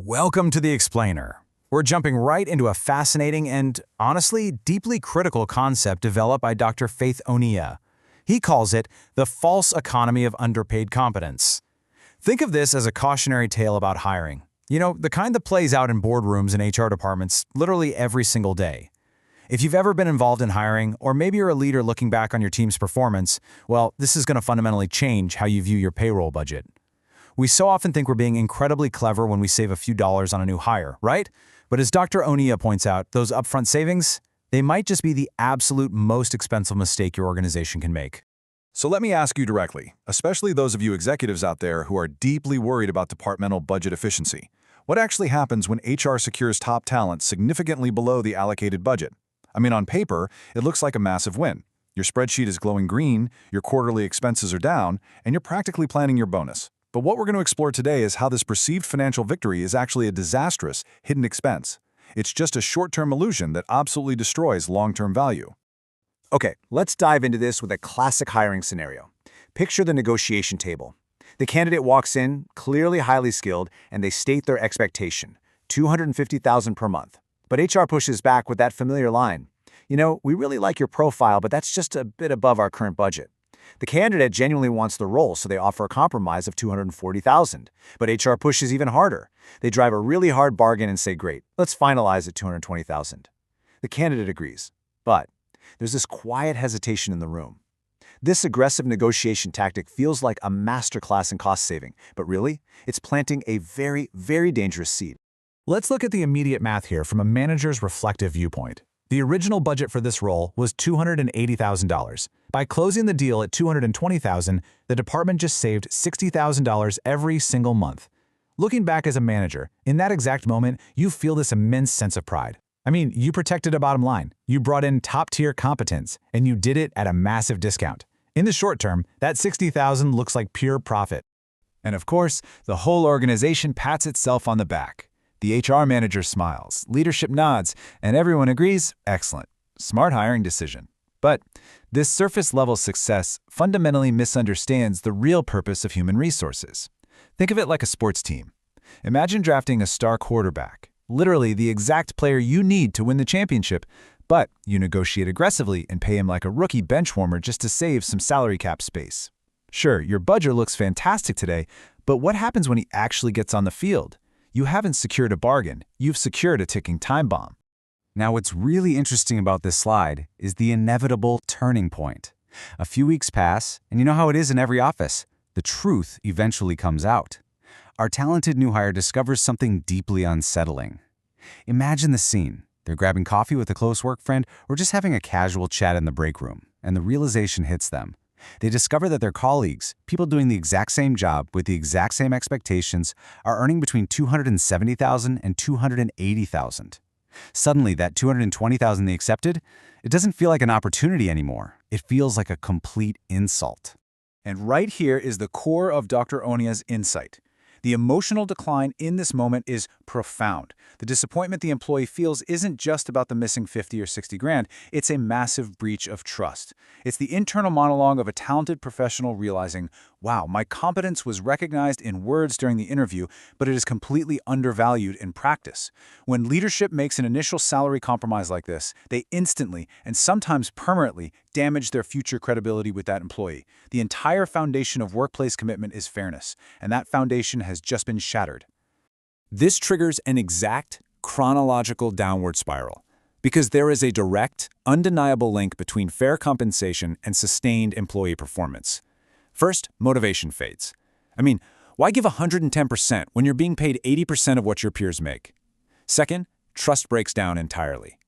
Welcome to The Explainer. We're jumping right into a fascinating and, honestly, deeply critical concept developed by Dr. Faith O'Nia. He calls it the false economy of underpaid competence. Think of this as a cautionary tale about hiring. You know, the kind that plays out in boardrooms and HR departments literally every single day. If you've ever been involved in hiring, or maybe you're a leader looking back on your team's performance, well, this is going to fundamentally change how you view your payroll budget. We so often think we're being incredibly clever when we save a few dollars on a new hire, right? But as Dr. O'Nia points out, those upfront savings, they might just be the absolute most expensive mistake your organization can make. So let me ask you directly, especially those of you executives out there who are deeply worried about departmental budget efficiency. What actually happens when HR secures top talent significantly below the allocated budget? I mean, on paper, it looks like a massive win. Your spreadsheet is glowing green, your quarterly expenses are down, and you're practically planning your bonus. But what we're going to explore today is how this perceived financial victory is actually a disastrous, hidden expense. It's just a short-term illusion that absolutely destroys long-term value. Okay, let's dive into this with a classic hiring scenario. Picture the negotiation table. The candidate walks in, clearly highly skilled, and they state their expectation, $250,000 per month. But HR pushes back with that familiar line. You know, we really like your profile, but that's just a bit above our current budget. The candidate genuinely wants the role, so they offer a compromise of $240,000. But HR pushes even harder. They drive a really hard bargain and say, great, let's finalize at $220,000. The candidate agrees, but there's this quiet hesitation in the room. This aggressive negotiation tactic feels like a masterclass in cost saving, but really, it's planting a very, very dangerous seed. Let's look at the immediate math here from a manager's reflective viewpoint. The original budget for this role was $280,000. By closing the deal at $220,000, the department just saved $60,000 every single month. Looking back as a manager, in that exact moment, you feel this immense sense of pride. I mean, you protected a bottom line, you brought in top-tier competence, and you did it at a massive discount. In the short term, that $60,000 looks like pure profit. And of course, the whole organization pats itself on the back. The HR manager smiles, leadership nods, and everyone agrees, excellent, smart hiring decision. But this surface-level success fundamentally misunderstands the real purpose of human resources. Think of it like a sports team. Imagine drafting a star quarterback, literally the exact player you need to win the championship, but you negotiate aggressively and pay him like a rookie bench warmer just to save some salary cap space. Sure, your budget looks fantastic today, but what happens when he actually gets on the field? You haven't secured a bargain, you've secured a ticking time bomb. Now, what's really interesting about this slide is the inevitable turning point. A few weeks pass, and you know how it is in every office. The truth eventually comes out. Our talented new hire discovers something deeply unsettling. Imagine the scene. They're grabbing coffee with a close work friend or just having a casual chat in the break room, and the realization hits them. They discover that their colleagues, people doing the exact same job with the exact same expectations, are earning between $270,000 and $280,000. Suddenly, that $220,000 they accepted, it doesn't feel like an opportunity anymore. It feels like a complete insult. And right here is the core of Dr. O'Nia's insight. The emotional decline in this moment is profound. The disappointment the employee feels isn't just about the missing 50 or 60 grand, it's a massive breach of trust. It's the internal monologue of a talented professional realizing, wow, my competence was recognized in words during the interview, but it is completely undervalued in practice. When leadership makes an initial salary compromise like this, they instantly, and sometimes permanently, damage their future credibility with that employee. The entire foundation of workplace commitment is fairness, and that foundation has just been shattered. This triggers an exact, chronological downward spiral, because there is a direct, undeniable link between fair compensation and sustained employee performance. First, motivation fades. I mean, why give 110% when you're being paid 80% of what your peers make? Second, trust breaks down entirely.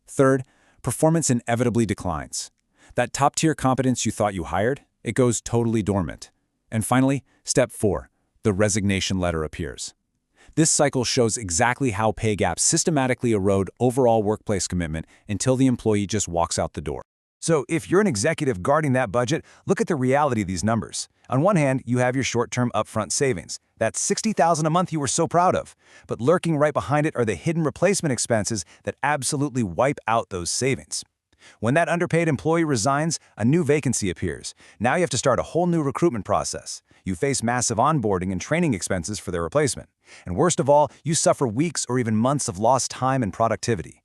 Third, performance inevitably declines. That top-tier competence you thought you hired, it goes totally dormant. And finally, step 4, the resignation letter appears. This cycle shows exactly how pay gaps systematically erode overall workplace commitment until the employee just walks out the door. So if you're an executive guarding that budget, look at the reality of these numbers. On one hand, you have your short-term upfront savings. That's $60,000 a month you were so proud of. But lurking right behind it are the hidden replacement expenses that absolutely wipe out those savings. When that underpaid employee resigns, a new vacancy appears. Now you have to start a whole new recruitment process. You face massive onboarding and training expenses for their replacement. And worst of all, you suffer weeks or even months of lost time and productivity.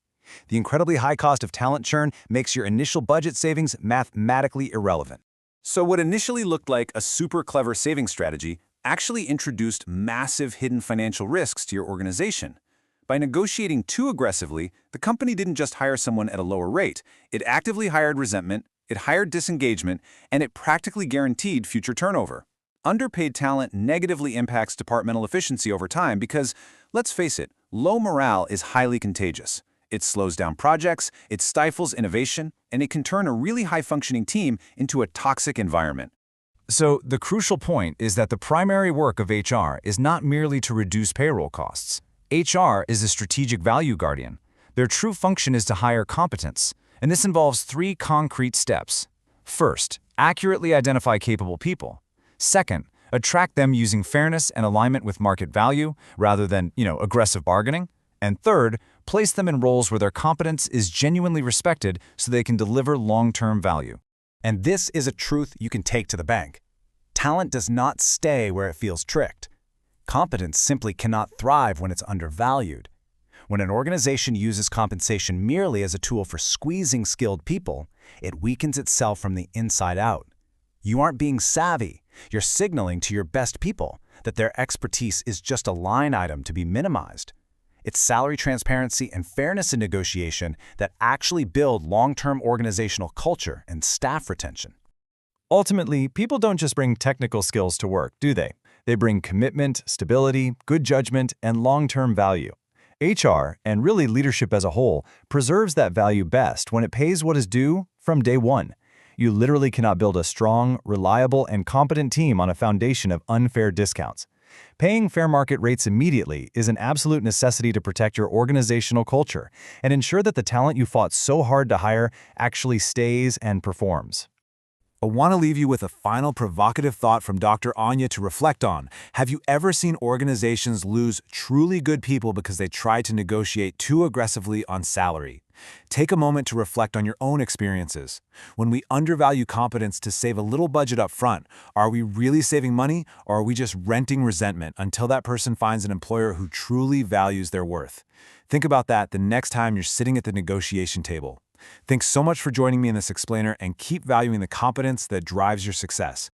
The incredibly high cost of talent churn makes your initial budget savings mathematically irrelevant. So what initially looked like a super clever saving strategy actually introduced massive hidden financial risks to your organization. By negotiating too aggressively, the company didn't just hire someone at a lower rate. It actively hired resentment, it hired disengagement, and it practically guaranteed future turnover. Underpaid talent negatively impacts departmental efficiency over time because, let's face it, low morale is highly contagious. It slows down projects, it stifles innovation, and it can turn a really high-functioning team into a toxic environment. So the crucial point is that the primary work of HR is not merely to reduce payroll costs. HR is a strategic value guardian. Their true function is to hire competence, and this involves 3 concrete steps. First, accurately identify capable people. Second, attract them using fairness and alignment with market value rather than, aggressive bargaining. And third, place them in roles where their competence is genuinely respected so they can deliver long-term value. And this is a truth you can take to the bank. Talent does not stay where it feels tricked. Competence simply cannot thrive when it's undervalued. When an organization uses compensation merely as a tool for squeezing skilled people, it weakens itself from the inside out. You aren't being savvy. You're signaling to your best people that their expertise is just a line item to be minimized. It's salary transparency and fairness in negotiation that actually build long-term organizational culture and staff retention. Ultimately, people don't just bring technical skills to work, do they? They bring commitment, stability, good judgment, and long-term value. HR, and really leadership as a whole, preserves that value best when it pays what is due from day one. You literally cannot build a strong, reliable, and competent team on a foundation of unfair discounts. Paying fair market rates immediately is an absolute necessity to protect your organizational culture and ensure that the talent you fought so hard to hire actually stays and performs. I want to leave you with a final provocative thought from Dr. Anya to reflect on. Have you ever seen organizations lose truly good people because they tried to negotiate too aggressively on salary? Take a moment to reflect on your own experiences. When we undervalue competence to save a little budget up front, are we really saving money, or are we just renting resentment until that person finds an employer who truly values their worth? Think about that the next time you're sitting at the negotiation table. Thanks so much for joining me in this explainer, and keep valuing the competence that drives your success.